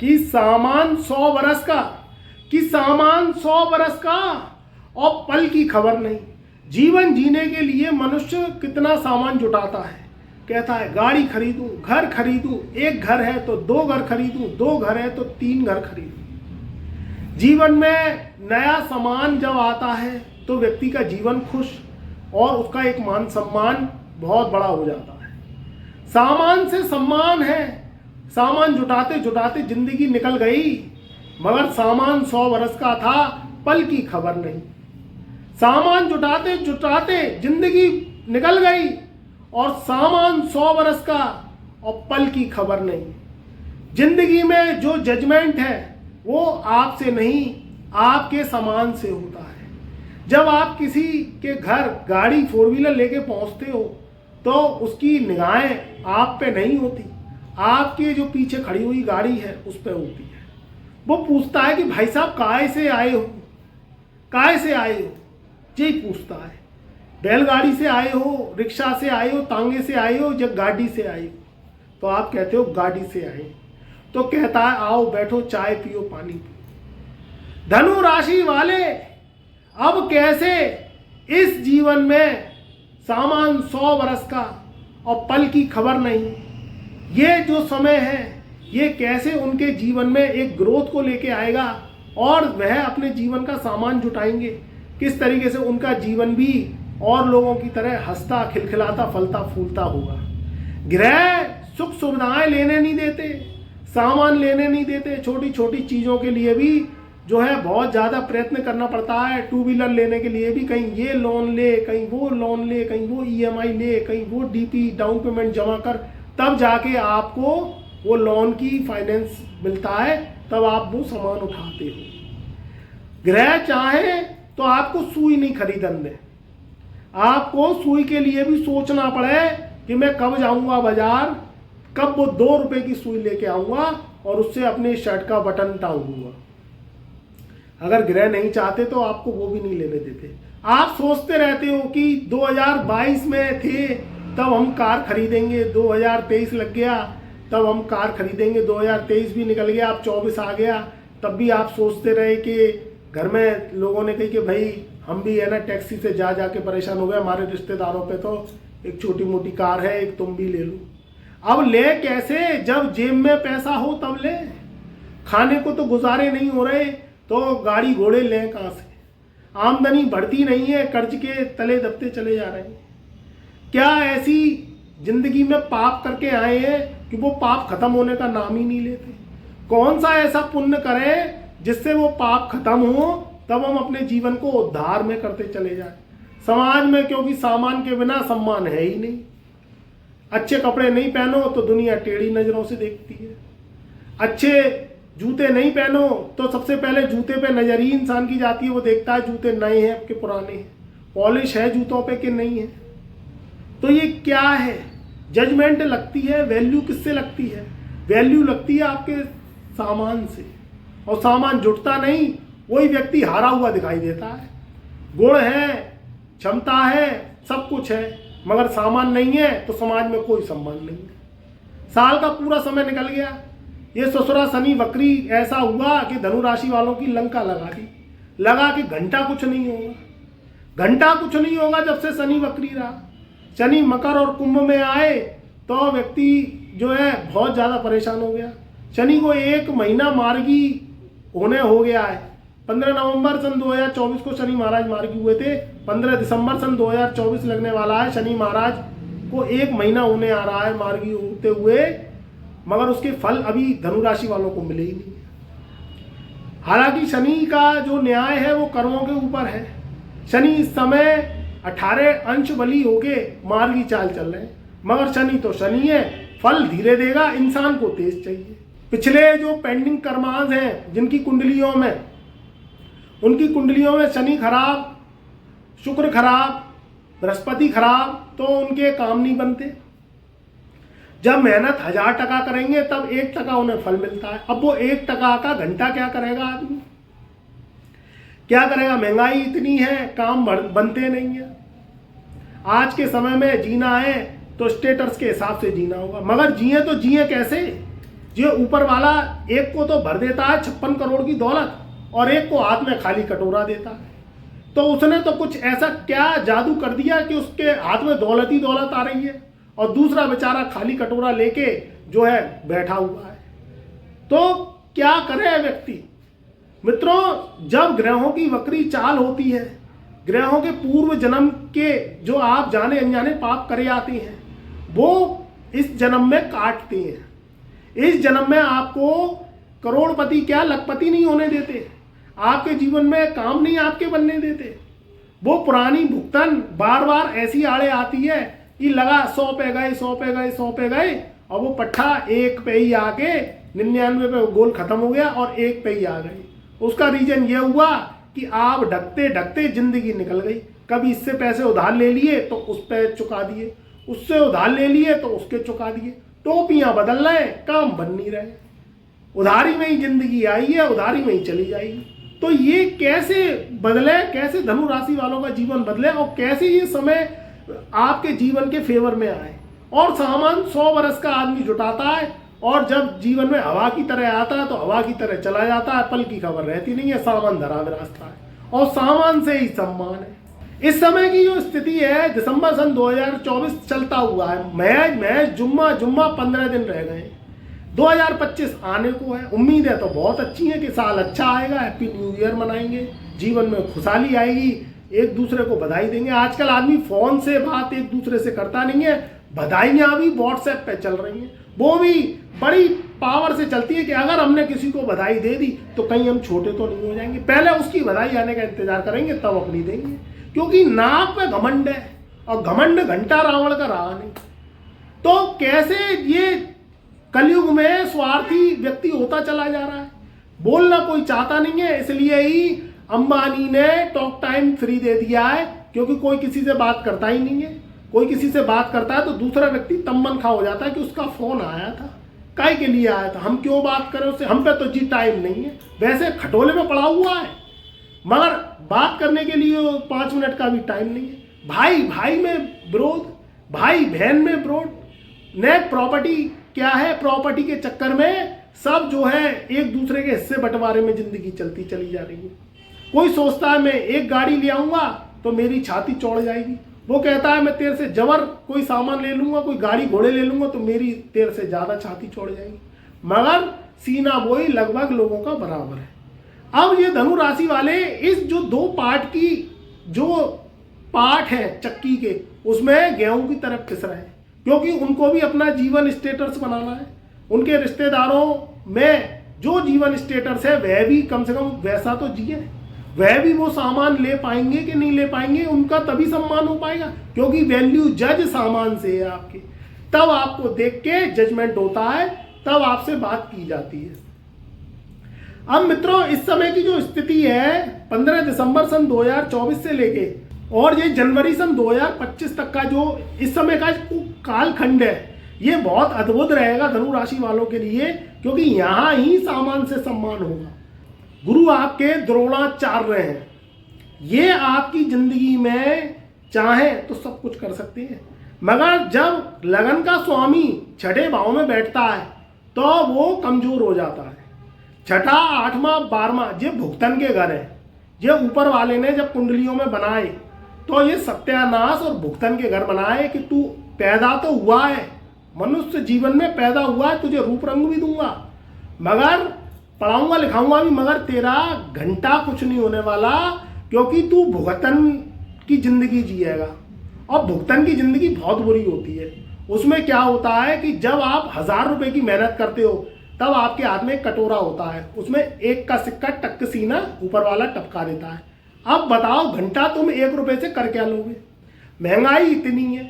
कि सामान 100 बरस का, कि सामान 100 बरस का और पल की खबर नहीं। जीवन जीने के लिए मनुष्य कितना सामान जुटाता है। कहता है गाड़ी खरीदूं, घर खरीदूं, एक घर है तो 2 घर खरीदूं, 2 घर है तो 3 घर खरीदूं। जीवन में नया सामान जब आता है तो व्यक्ति का जीवन खुश और उसका एक मान सम्मान बहुत बड़ा हो जाता है। सामान से सम्मान है। सामान जुटाते जुटाते जिंदगी निकल गई, मगर सामान 100 बरस का था, पल की खबर नहीं। सामान जुटाते जुटाते जिंदगी निकल गई और सामान 100 बरस का और पल की खबर नहीं। जिंदगी में जो जजमेंट है वो आपसे नहीं, आपके सामान से होता है। जब आप किसी के घर गाड़ी 4 व्हीलर लेके पहुंचते हो तो उसकी निगाहें आप पे नहीं होती, आपके जो पीछे खड़ी हुई गाड़ी है उस पे होती है। वो पूछता है कि भाई साहब काहे से आए हो, काहे से आए हो, यही पूछता है। बैलगाड़ी से आए हो, रिक्शा से आए हो, तांगे से आए हो या गाड़ी से आए हो? तो आप कहते हो गाड़ी से आए। तो कहता है आओ बैठो, चाय पियो, पानी पियो। धनु राशि वाले, अब कैसे इस जीवन में सामान 100 बरस का और पल की खबर नहीं, ये जो समय है ये कैसे उनके जीवन में एक ग्रोथ को लेके आएगा और वह अपने जीवन का सामान जुटाएंगे। किस तरीके से उनका जीवन भी और लोगों की तरह हंसता खिलखिलाता फलता फूलता होगा। ग्रह सुख सुविधाएं लेने नहीं देते, सामान लेने नहीं देते। छोटी छोटी चीज़ों के लिए भी जो है बहुत ज़्यादा प्रयत्न करना पड़ता है। 2 व्हीलर लेने के लिए भी कहीं ये लोन ले, कहीं वो लोन ले, कहीं वो EMI ले, कहीं वो DP डाउन पेमेंट जमा कर, तब जाके आपको वो लोन की फाइनेंस मिलता है, तब आप वो सामान उठाते हो। ग्रह चाहे तो आपको सुई नहीं खरीदन दे, आपको सुई के लिए भी सोचना पड़े कि मैं कब जाऊंगा बाजार, कब वो 2 रुपए की सुई लेके आऊंगा और उससे अपने शर्ट का बटन टांगूंगा। अगर ग्रह नहीं चाहते तो आपको वो भी नहीं लेने देते। आप सोचते रहते हो कि 2022 में थे तब हम कार खरीदेंगे, 2023 लग गया तब हम कार खरीदेंगे, 2023 भी निकल गया, अब 24 आ गया, तब भी आप सोचते रहे कि घर में लोगों ने कही कि भाई हम भी है ना टैक्सी से जा के परेशान हो गए, हमारे रिश्तेदारों पे तो एक छोटी मोटी कार है, एक तुम भी ले लो। अब ले कैसे, जब जेब में पैसा हो तब ले। खाने को तो गुजारे नहीं हो रहे तो गाड़ी घोड़े लें कहाँ से? आमदनी बढ़ती नहीं है, कर्ज के तले दबते चले जा रहे हैं। क्या ऐसी जिंदगी में पाप करके आए हैं कि वो पाप खत्म होने का नाम ही नहीं लेते? कौन सा ऐसा पुण्य करें जिससे वो पाप खत्म हो, तब हम अपने जीवन को उद्धार में करते चले जाए समाज में। क्योंकि सामान के बिना सम्मान है ही नहीं। अच्छे कपड़े नहीं पहनो तो दुनिया टेढ़ी नजरों से देखती है। अच्छे जूते नहीं पहनो तो सबसे पहले जूते पे नजर ही इंसान की जाती है, वो देखता है जूते नए हैं कि पुराने हैं, पॉलिश है जूतों पे कि नहीं है। तो ये क्या है? जजमेंट लगती है। वैल्यू किससे लगती है? वैल्यू लगती है आपके सामान से, और सामान जुटता नहीं, वही व्यक्ति हारा हुआ दिखाई देता है। गुण है, क्षमता है, सब कुछ है, मगर सामान नहीं है तो समाज में कोई सम्मान नहीं है। साल का पूरा समय निकल गया, ये ससुरा शनि वक्री ऐसा हुआ कि धनु राशि वालों की लंका लगा दी, लगा कि घंटा कुछ नहीं होगा, घंटा कुछ नहीं होगा। जब से शनि वक्री रहा, शनि मकर और कुंभ में आए तो व्यक्ति जो है बहुत ज़्यादा परेशान हो गया। शनि को 1 महीना मार्गी होने हो गया है। 15 नवंबर सन 2024 को शनि महाराज मार्गी हुए थे। 15 दिसंबर सन 2024 लगने वाला है, शनि महाराज को 1 महीना होने आ रहा है मार्गी होते हुए, मगर उसके फल अभी धनु राशि वालों को मिले ही नहीं। हालांकि शनि का जो न्याय है वो कर्मों के ऊपर है। शनि इस समय 18 अंश बली होके मार्गी चाल चल रहे हैं, मगर शनि तो शनि है, फल धीरे देगा, इंसान को तेज चाहिए। पिछले जो पेंडिंग कर्मांश हैं जिनकी कुंडलियों में, उनकी कुंडलियों में शनि खराब, शुक्र खराब, बृहस्पति खराब, तो उनके काम नहीं बनते। जब मेहनत 1000 करेंगे तब 1 उन्हें फल मिलता है। अब वो 1 का घंटा क्या करेगा आदमी, क्या करेगा? महंगाई इतनी है, काम बनते नहीं है। आज के समय में जीना है तो स्टेटस के हिसाब से जीना होगा, मगर जिए तो जिए कैसे? जो ऊपर वाला एक को तो भर देता है 56 करोड़ की दौलत और एक को हाथ में खाली कटोरा देता है। तो उसने तो कुछ ऐसा क्या जादू कर दिया कि उसके हाथ में दौलत ही दौलत आ रही है और दूसरा बेचारा खाली कटोरा लेके जो है बैठा हुआ है। तो क्या करे व्यक्ति। मित्रों, जब ग्रहों की वक्री चाल होती है, ग्रहों के पूर्व जन्म के जो आप जाने अनजाने पाप करे आते हैं वो इस जन्म में काटते हैं। इस जन्म में आपको करोड़पति क्या लखपति नहीं होने देते, आपके जीवन में काम नहीं आपके बनने देते। वो पुरानी भुगतन बार बार ऐसी आड़े आती है कि लगा 100 पे गए 100 पे गए 100 पे गए और वो पट्ठा 1 पे ही आके 99 पे गोल खत्म हो गया और 1 पे ही आ गई। उसका रीजन ये हुआ कि आप ढकते ढकते जिंदगी निकल गई। कभी इससे पैसे उधार ले लिए तो उस पे चुका दिए, उससे उधार ले लिए तो उसके चुका दिए। टोपियां बदल रहे, काम बन नहीं रहे। उधारी में ही जिंदगी आई है, उधारी में ही चली जाएगी। तो ये कैसे बदले, कैसे धनु राशि वालों का जीवन बदले और कैसे ये समय आपके जीवन के फेवर में आए। और सामान 100 वर्ष का आदमी जुटाता है और जब जीवन में हवा की तरह आता है तो हवा की तरह चला जाता है, पल की खबर रहती नहीं है। सामान धरा विरासता है और सामान से ही सम्मान है। इस समय की जो स्थिति है, दिसंबर सन 2024 चलता हुआ है। मैच जुम्मा 15 दिन रह गए। 2025 आने को है। उम्मीद है तो बहुत अच्छी है कि साल अच्छा आएगा, हैप्पी न्यू ईयर मनाएंगे, जीवन में खुशहाली आएगी, एक दूसरे को बधाई देंगे। आजकल आदमी फोन से बात एक दूसरे से करता नहीं है, बधाइयाँ भी व्हाट्सएप पे चल रही हैं। वो भी बड़ी पावर से चलती है कि अगर हमने किसी को बधाई दे दी तो कहीं हम छोटे तो नहीं हो जाएंगे, पहले उसकी बधाई आने का इंतजार करेंगे तब अपनी देंगे। क्योंकि नाक पे घमंड है और घमंड घंटा रावण का रहा नहीं। तो कैसे ये कलयुग में स्वार्थी व्यक्ति होता चला जा रहा है, बोलना कोई चाहता नहीं है। इसलिए ही अंबानी ने टॉक टाइम फ्री दे दिया है, क्योंकि कोई किसी से बात करता ही नहीं है। कोई किसी से बात करता है तो दूसरा व्यक्ति तम्मन खा हो जाता है कि उसका फोन आया था, काय के लिए आया था, हम क्यों बात करें उससे, हम पे तो जी टाइम नहीं है। वैसे खटोले में पड़ा हुआ है मगर बात करने के लिए 5 मिनट का भी टाइम नहीं है। भाई भाई में विरोध, भाई बहन में विरोध। नेट प्रॉपर्टी क्या है, प्रॉपर्टी के चक्कर में सब जो है एक दूसरे के हिस्से बंटवारे में जिंदगी चलती चली जा रही है। कोई सोचता है मैं एक गाड़ी ले आऊंगा तो मेरी छाती चौड़ जाएगी, वो कहता है मैं तेरे से जबर कोई सामान ले लूंगा, कोई गाड़ी घोड़े ले लूंगा तो मेरी तेरे से ज्यादा छाती चौड़ जाएगी। मगर सीना बोई लगभग लोगों का बराबर है। अब ये धनु राशि वाले इस जो 2 पार्ट की जो पार्ट है चक्की के, उसमें गेहूं की तरफ पिस रहे हैं, क्योंकि उनको भी अपना जीवन स्टेटस बनाना है। उनके रिश्तेदारों में जो जीवन स्टेटस है वह भी कम से कम वैसा तो जिए, वह भी वो सामान ले पाएंगे कि नहीं ले पाएंगे, उनका तभी सम्मान हो पाएगा। क्योंकि वैल्यू जज सामान से है आपके, तब आपको देख के जजमेंट होता है, तब आपसे बात की जाती है। अब मित्रों, इस समय की जो स्थिति है 15 दिसंबर सन 2024 से लेके और ये जनवरी सन 2025 तक का जो इस समय का कालखंड है, ये बहुत अद्भुत रहेगा धनु राशि वालों के लिए, क्योंकि यहाँ ही सामान से सम्मान होगा। गुरु आपके द्रोणाचार्य हैं, ये आपकी जिंदगी में चाहे तो सब कुछ कर सकते हैं। मगर जब लगन का स्वामी छठे भाव में बैठता है तो वो कमजोर हो जाता है। छठा, 8वां, 12वां ये भुगतन के घर है। ये ऊपर वाले ने जब कुंडलियों में बनाए तो ये सत्यानाश और भुगतन के घर बनाए कि तू पैदा तो हुआ है, मनुष्य जीवन में पैदा हुआ है, तुझे रूप रंग भी दूंगा, मगर पढ़ाऊंगा लिखाऊंगा भी, मगर तेरा घंटा कुछ नहीं होने वाला, क्योंकि तू भुगतन की जिंदगी जिएगा। और भुगतन की जिंदगी बहुत बुरी होती है। उसमें क्या होता है कि जब आप 1000 रुपए की मेहनत करते हो तब आपके हाथ में एक कटोरा होता है, उसमें 1 का सिक्का टक सीना ऊपर वाला टपका देता है। अब बताओ घंटा तुम 1 रुपए से कर क्या लोगे? महंगाई इतनी है,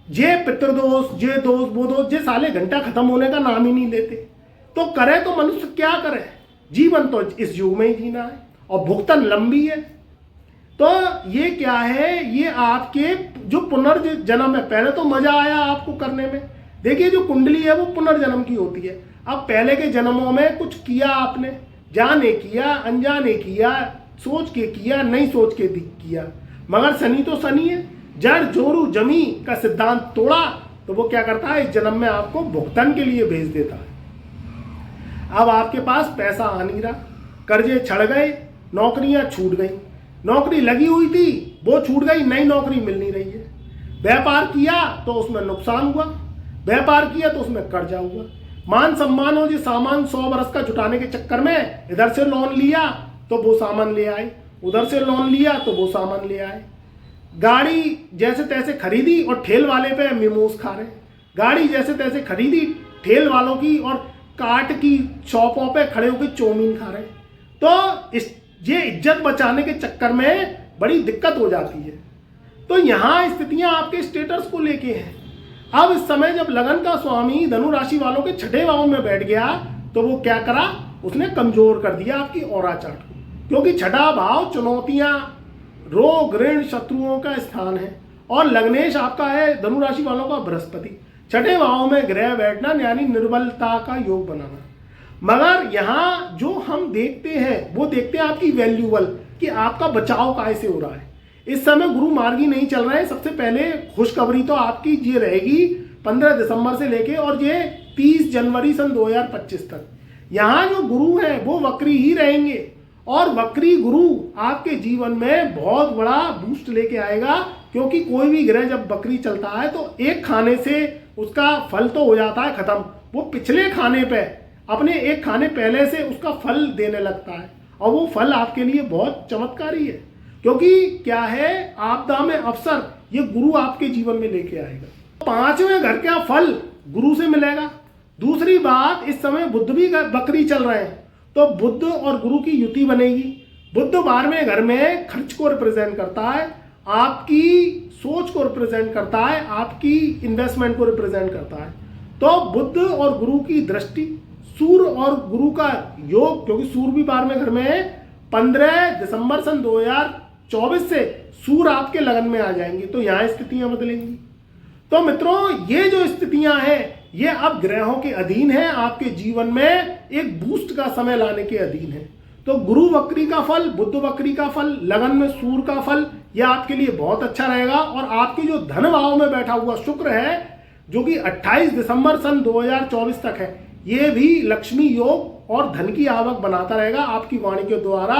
ये पितृदोष, ये दोष, वो दोष, ये साले घंटा खत्म होने का नाम ही नहीं लेते। तो करे तो मनुष्य क्या करे? जीवन तो इस युग में ही जीना है और भुगतन लंबी है। तो ये क्या है, ये आपके जो पुनर्जन्म है। पहले तो मजा आया आपको करने में, देखिए जो कुंडली है वो पुनर्जन्म की होती है। अब पहले के जन्मों में कुछ किया आपने, जाने किया, अनजाने किया, सोच के किया, नहीं सोच के किया, मगर शनि तो शनि है, जड़ जोरू जमी का सिद्धांत तोड़ा तो वो क्या करता है, इस जन्म में आपको भुगतन के लिए भेज देता है। अब आपके पास पैसा आ नहीं रहा, कर्जे छड़ गए, नौकरियां छूट गई, नौकरी लगी हुई थी वो छूट गई, नई नौकरी मिल नहीं रही है। व्यापार किया तो उसमें नुकसान हुआ, व्यापार किया तो उसमें कर्जा हुआ। मान सम्मान और जो सामान 100 बरस का जुटाने के चक्कर में इधर से लोन लिया तो वो सामान ले आए, उधर से लोन लिया तो वो सामान ले आए। गाड़ी जैसे तैसे खरीदी और ठेल वाले पे मिमोस खा रहे, गाड़ी जैसे तैसे खरीदी ठेल वालों की और काट की शॉपों पे खड़े होकर चौमीन खा रहे। तो ये इज्जत बचाने के चक्कर में बड़ी दिक्कत हो जाती है। तो यहाँ स्थितियां आपके स्टेटस को लेके हैं। अब इस समय जब लगन का स्वामी धनु राशि वालों के छठे भाव में बैठ गया तो वो क्या करा, उसने कमजोर कर दिया आपकी ऑरा चार्ट को, क्योंकि छठा भाव चुनौतियां, रोग, ऋण, शत्रुओं का स्थान है और लग्नेश आपका है धनु राशि वालों का बृहस्पति। छठे भाव में ग्रह बैठना यानी निर्बलता का योग बनाना। मगर यहाँ जो हम देखते हैं वो देखते हैं आपकी वैल्यूबल, कि आपका बचाव कैसे हो रहा है। इस समय गुरु मार्गी नहीं चल रहे हैं। सबसे पहले खुशखबरी तो आपकी ये रहेगी 15 दिसंबर से लेके और ये 30 जनवरी सन 2025 तक यहाँ जो गुरु हैं वो वक्री ही रहेंगे और वक्री गुरु आपके जीवन में बहुत बड़ा बूस्ट लेके आएगा, क्योंकि कोई भी ग्रह जब वक्री चलता है तो एक खाने से उसका फल तो हो जाता है खत्म, वो पिछले खाने पे अपने एक खाने पहले से उसका फल देने लगता है और वो फल आपके लिए बहुत चमत्कारी है, क्योंकि क्या है, आपदा में अवसर ये गुरु आपके जीवन में लेके आएगा। 5वें घर का फल गुरु से मिलेगा। दूसरी बात, इस समय बुध भी बकरी चल रहे हैं तो बुध और गुरु की युति बनेगी। बुध 12वें घर में खर्च को रिप्रेजेंट करता है, आपकी सोच को रिप्रेजेंट करता है, आपकी इन्वेस्टमेंट को रिप्रेजेंट करता है। तो बुध और गुरु की दृष्टि, सूर्य और गुरु का योग, क्योंकि सूर्य भी 12वें घर में है। 15 दिसंबर सन 2024 से सूर्य आपके लगन में आ जाएंगे तो यहाँ स्थितियां बदलेंगी। तो मित्रों, ये जो स्थितियां हैं ये अब ग्रहों के अधीन है, आपके जीवन में एक बूस्ट का समय लाने के अधीन है। तो गुरु वक्री का फल, बुध वक्री का फल, लगन में सूर्य का फल, यह आपके लिए बहुत अच्छा रहेगा। और आपके जो धन भाव में बैठा हुआ शुक्र है जो कि 28 दिसंबर सन 2024 तक है, ये भी लक्ष्मी योग और धन की आवक बनाता रहेगा, आपकी वाणी के द्वारा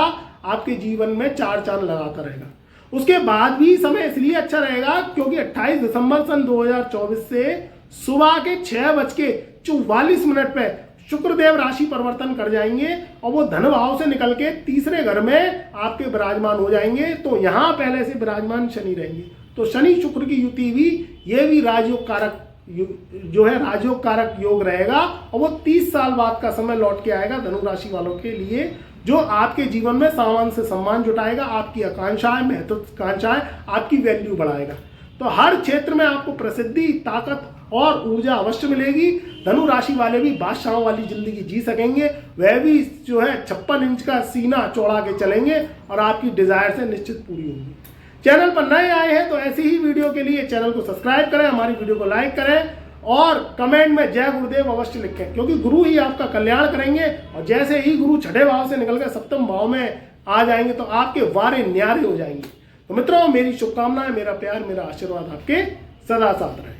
आपके जीवन में चार चांद लगाता रहेगा। उसके बाद भी समय इसलिए अच्छा रहेगा क्योंकि 28 दिसंबर सन 2024 से सुबह के 6:44 पे शुक्रदेव राशि परिवर्तन कर जाएंगे और वो धन भाव से निकल के तीसरे घर में आपके विराजमान हो जाएंगे। तो यहाँ पहले से विराजमान शनि रहेंगे, तो शनि शुक्र की युति भी, ये भी राजयोग कारक जो है राजयोग कारक योग रहेगा और वो 30 साल बाद का समय लौट के आएगा धनु राशि वालों के लिए, जो आपके जीवन में सामान से सम्मान जुटाएगा, आपकी आकांक्षाएं, महत्वाकांक्षाएं, आपकी वैल्यू बढ़ाएगा। तो हर क्षेत्र में आपको प्रसिद्धि, ताकत और ऊर्जा अवश्य मिलेगी। धनु राशि वाले भी बादशाहों वाली जिंदगी जी सकेंगे, वह भी जो है 56 इंच का सीना चौड़ा के चलेंगे और आपकी डिजायर से निश्चित पूरी होगी। चैनल पर नए आए हैं तो ऐसी ही वीडियो के लिए चैनल को सब्सक्राइब करें, हमारी वीडियो को लाइक करें और कमेंट में जय गुरुदेव अवश्य लिखें, क्योंकि गुरु ही आपका कल्याण करेंगे। और जैसे ही गुरु छठे भाव से निकलकर सप्तम भाव में आ जाएंगे तो आपके वारे न्यारे हो जाएंगे। तो मित्रों, मेरी शुभकामनाएं, मेरा प्यार, मेरा आशीर्वाद आपके सदा साथ रहे।